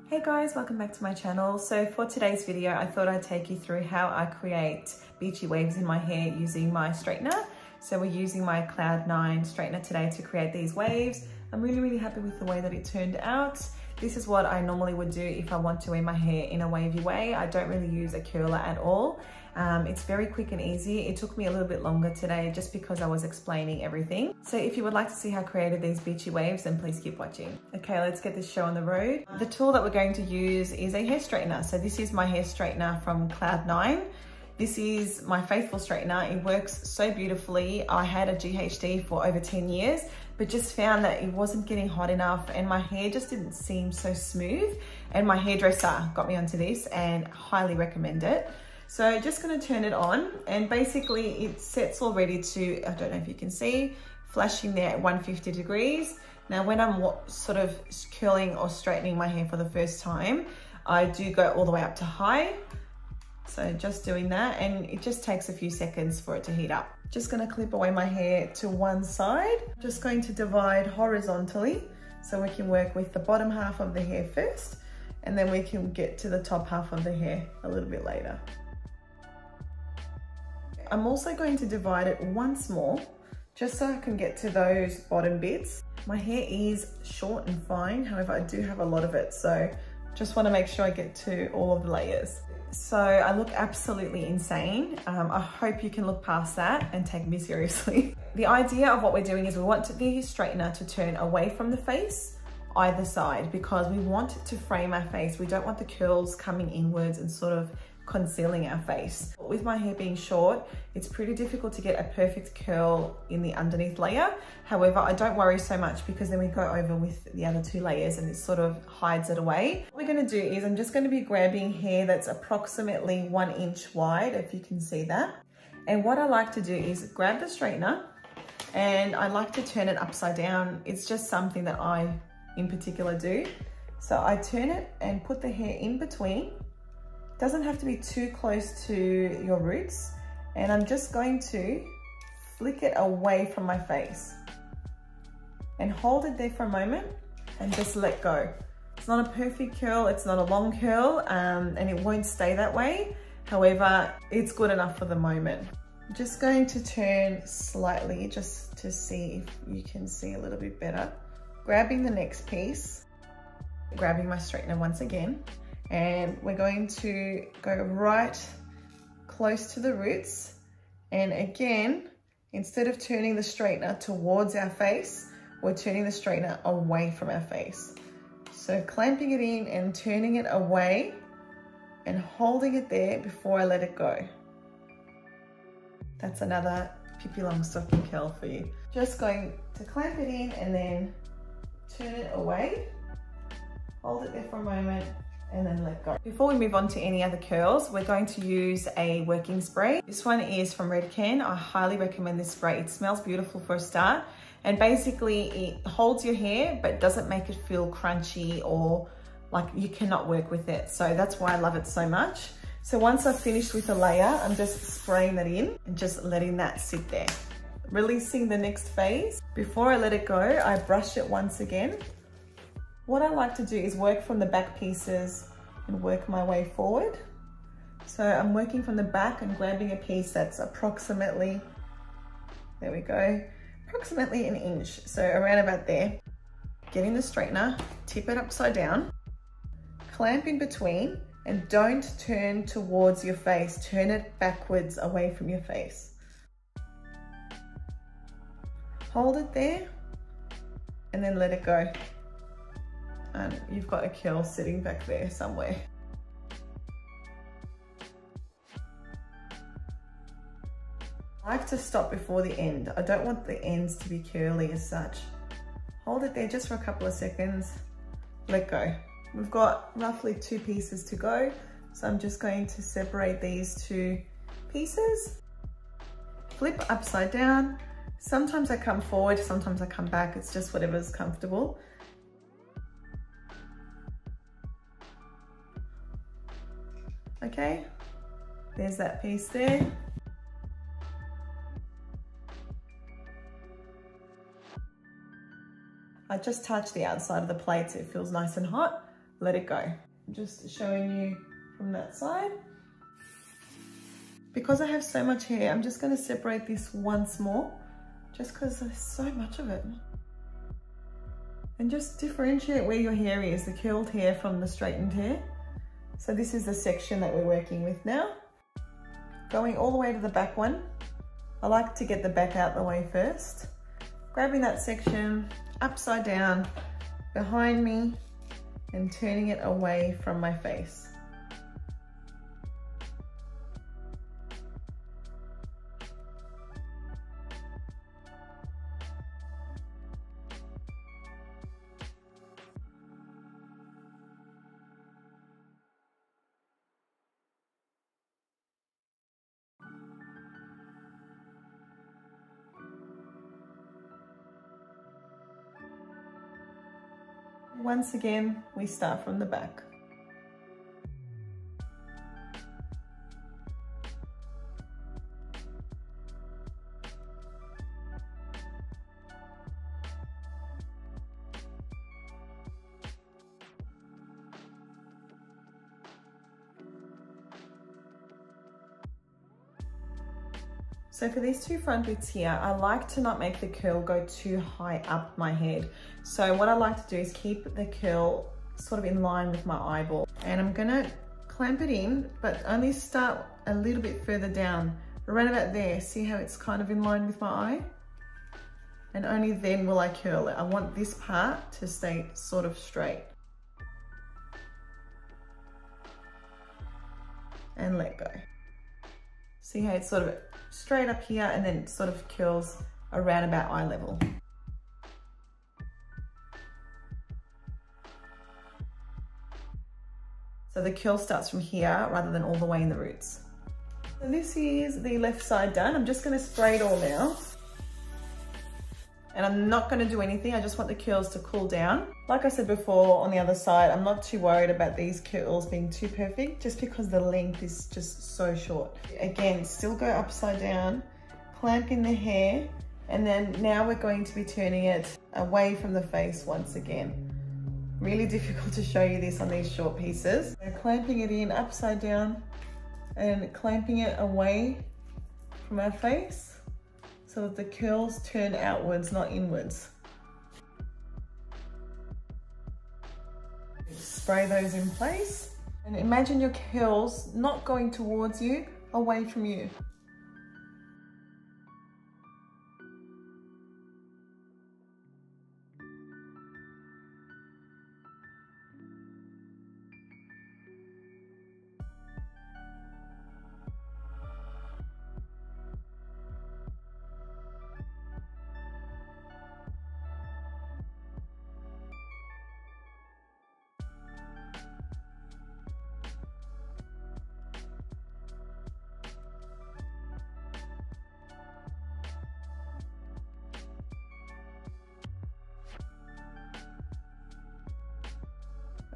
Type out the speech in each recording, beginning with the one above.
Hey guys, welcome back to my channel. So for today's video, I thought I'd take you through how I create beachy waves in my hair using my straightener. So we're using my Cloud 9 straightener today to create these waves. I'm really happy with the way that it turned out. This is what I normally would do if I want to wear my hair in a wavy way. I don't really use a curler at all. It's very quick and easy. It took me a little bit longer today just because I was explaining everything. So if you would like to see how I created these beachy waves, then please keep watching. Okay, let's get this show on the road. The tool that we're going to use is a hair straightener. So this is my hair straightener from Cloud 9. This is my faithful straightener. It works so beautifully. I had a GHD for over 10 years, but just found that it wasn't getting hot enough and my hair just didn't seem so smooth. And my hairdresser got me onto this and highly recommend it. So just gonna turn it on and basically it sets already to, I don't know if you can see, flashing there at 150 degrees. Now when I'm sort of curling or straightening my hair for the first time, I do go all the way up to high. So just doing that, and it just takes a few seconds for it to heat up. Just gonna clip away my hair to one side. Just going to divide horizontally so we can work with the bottom half of the hair first, and then we can get to the top half of the hair a little bit later. I'm also going to divide it once more, just so I can get to those bottom bits. My hair is short and fine, however, I do have a lot of it, so just wanna make sure I get to all of the layers. So I look absolutely insane. I hope you can look past that and take me seriously. The idea of what we're doing is we want the straightener to turn away from the face, either side, because we want to frame our face. We don't want the curls coming inwards and sort of concealing our face. With my hair being short, it's pretty difficult to get a perfect curl in the underneath layer. However, I don't worry so much because then we go over with the other two layers and it sort of hides it away. What we're gonna do is I'm just gonna be grabbing hair that's approximately 1 inch wide, if you can see that. And what I like to do is grab the straightener and I like to turn it upside down. It's just something that I in particular do. So I turn it and put the hair in between. Doesn't have to be too close to your roots. And I'm just going to flick it away from my face and hold it there for a moment and just let go. It's not a perfect curl, it's not a long curl, and it won't stay that way. However, it's good enough for the moment. I'm just going to turn slightly just to see if you can see a little bit better. Grabbing the next piece, grabbing my straightener once again, and we're going to go right close to the roots. And again, instead of turning the straightener towards our face, we're turning the straightener away from our face. So clamping it in and turning it away and holding it there before I let it go. That's another Pippi Longstocking curl for you. Just going to clamp it in and then turn it away. Hold it there for a moment and then let go. Before we move on to any other curls, we're going to use a working spray. This one is from Redken. I highly recommend this spray. It smells beautiful for a start. And basically it holds your hair, but doesn't make it feel crunchy or like you cannot work with it. So that's why I love it so much. So once I've finished with the layer, I'm just spraying that in and just letting that sit there. Releasing the next phase. Before I let it go, I brush it once again. What I like to do is work from the back pieces and work my way forward. So I'm working from the back and grabbing a piece that's approximately, there we go, approximately 1 inch. So around about there. Getting the straightener, tip it upside down, clamp in between, and don't turn towards your face. Turn it backwards away from your face. Hold it there and then let it go. And you've got a curl sitting back there somewhere. I like to stop before the end. I don't want the ends to be curly as such. Hold it there just for a couple of seconds, let go. We've got roughly 2 pieces to go, so I'm just going to separate these 2 pieces. Flip upside down. Sometimes I come forward, sometimes I come back. It's just whatever's comfortable. Okay, there's that piece there. I just touch the outside of the plate so it feels nice and hot. let it go. I'm just showing you from that side. Because I have so much hair, I'm just going to separate this once more, just because there's so much of it. And just differentiate where your hair is, the curled hair from the straightened hair. So this is the section that we're working with now. Going all the way to the back one. I like to get the back out the way first. Grabbing that section upside down behind me and turning it away from my face. Once again, we start from the back. So for these two front bits here, I like to not make the curl go too high up my head. So what I like to do is keep the curl sort of in line with my eyeball. And I'm gonna clamp it in, but only start a little bit further down, around about there. See how it's kind of in line with my eye? And only then will I curl it. I want this part to stay sort of straight. And let go. See how it's sort of straight up here and then it sort of curls around about eye level. So the curl starts from here rather than all the way in the roots. So this is the left side done. I'm just going to spray it all now. And I'm not going to do anything. I just want the curls to cool down. Like I said before, on the other side, I'm not too worried about these curls being too perfect just because the length is just so short. Again, still go upside down, clamp in the hair, and then now we're going to be turning it away from the face once again. Really difficult to show you this on these short pieces. So clamping it in upside down and clamping it away from our face, so that the curls turn outwards, not inwards. Spray those in place and imagine your curls not going towards you, away from you.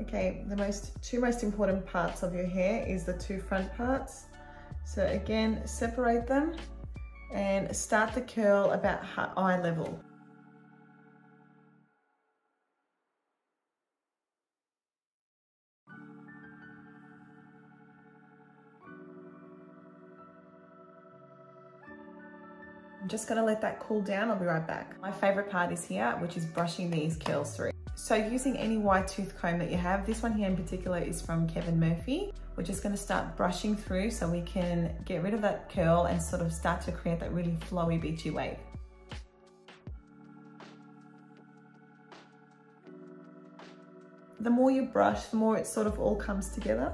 Okay, the two most important parts of your hair is the two front parts. So again, separate them and start the curl about eye level. I'm just gonna let that cool down. I'll be right back. My favorite part is here, which is brushing these curls through. So using any wide tooth comb that you have, this one here in particular is from Kevin Murphy. We're just gonna start brushing through so we can get rid of that curl and sort of start to create that really flowy beachy wave. The more you brush, the more it sort of all comes together.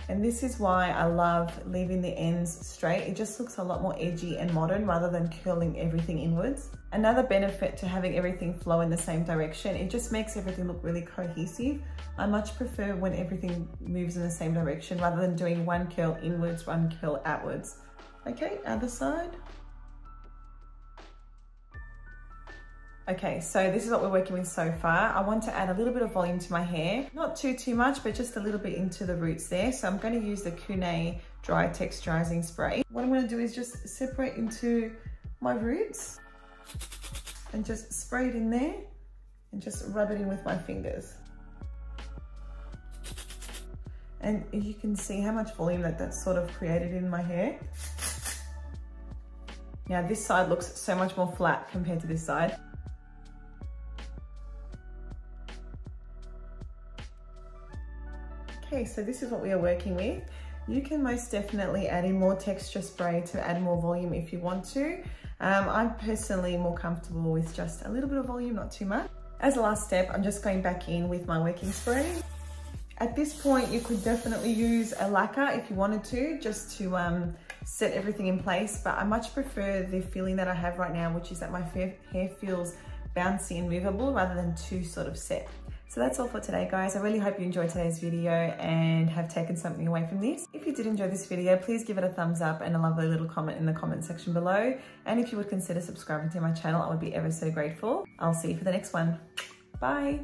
And this is why I love leaving the ends straight. It just looks a lot more edgy and modern rather than curling everything inwards. Another benefit to having everything flow in the same direction, it just makes everything look really cohesive. I much prefer when everything moves in the same direction rather than doing one curl inwards, one curl outwards. Okay, other side. Okay, so this is what we're working with so far. I want to add a little bit of volume to my hair. Not too much, but just a little bit into the roots there. So I'm going to use the Kune Dry Texturizing Spray. What I'm going to do is just separate into my roots and just spray it in there and just rub it in with my fingers. And you can see how much volume that's sort of created in my hair. Now this side looks so much more flat compared to this side. Okay, so this is what we are working with. You can most definitely add in more texture spray to add more volume if you want to. I'm personally more comfortable with just a little bit of volume, not too much. As a last step, I'm just going back in with my working spray. At this point, you could definitely use a lacquer if you wanted to, just to set everything in place, but I much prefer the feeling that I have right now, which is that my hair feels bouncy and movable rather than too sort of set. So that's all for today, guys. I really hope you enjoyed today's video and have taken something away from this. If you did enjoy this video, please give it a thumbs up and a lovely little comment in the comment section below. And if you would consider subscribing to my channel, I would be ever so grateful. I'll see you for the next one. Bye.